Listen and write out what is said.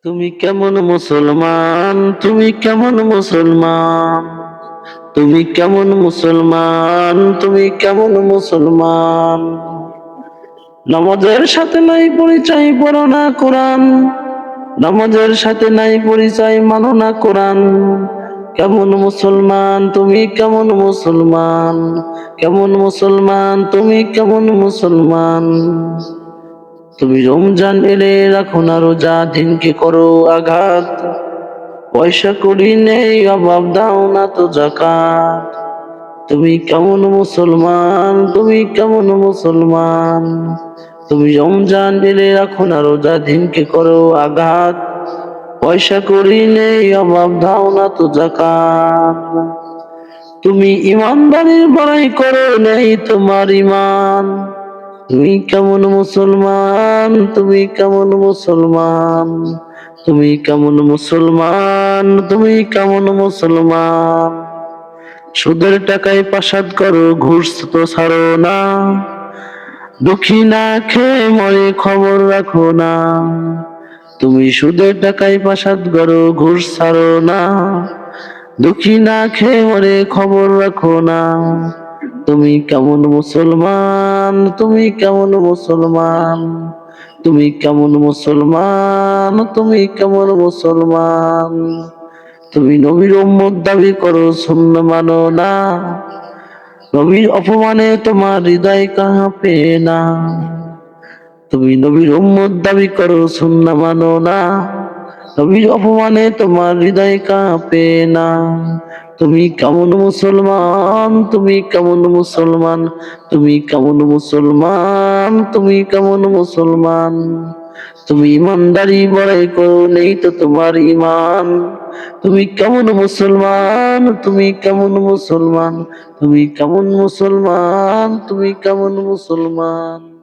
তুমি কেমন মুসলমান, তুমি কেমন মুসলমান, তুমি কেমন মুসলমান, তুমি কেমন মুসলমান। নামাজের সাথে নাই পরিচয়, পড়ো না কোরআন। নামাজের সাথে নাই পরিচয়, মানো না কোরআন। কেমন মুসলমান, তুমি কেমন মুসলমান, কেমন মুসলমান, তুমি কেমন মুসলমান। তুমি রমজান এলে রাখো না রোজা, দিনকে করো আঘাত। পয়সা কড়ি নেই, অভাব দাও না তো যাকাত। তুমি কেমন মুসলমান, তুমি কেমন মুসলমান। তুমি রমজান এলে রাখো না রোজা, দিনকে করো আঘাত। পয়সা কড়ি নেই, অভাব দাও না তো যাকাত। তুমি ইমানদারির বড়াই করো, নেই তোমার ইমান। তুমি কেমন মুসলমান, তুমি কেমন মুসলমান, তুমি কেমন মুসলমান, তুমি কেমন মুসলমান। সুদের টাকায় পাসাদ করো, ঘুষ তো ছাড়ো না। দুঃখী না খেয়ে মরে, খবর রাখো না। তুমি সুদের টাকায় পাসাদ করো, ঘুষ ছাড়ো না। দুঃখী না খেয়ে মরে, খবর রাখো না। তুমি কেমন মুসলমান, তুমি কেমন মুসলমান, তুমি কেমন মুসলমান, তুমি কেমন মুসলমান। তুমি নবীর উম্মত দাবি করো, সুন্নাহ মানো না। নবীর অপমানে তোমার হৃদয় কাঁপে না। তুমি নবীর উম্মত দাবি করো, সুন্নাহ মানো না। নবীর অপমানে তোমার হৃদয় কাঁপে না। তুমি কেমন মুসলমান, তুমি কেমন মুসলমান, তুমি কেমন মুসলমান, তুমি কেমন মুসলমান। তুমি ইমানদারি বড়াই করো, নেই তো তোমার ইমান। তুমি কেমন মুসলমান, তুমি কেমন মুসলমান, তুমি কেমন মুসলমান, তুমি কেমন মুসলমান।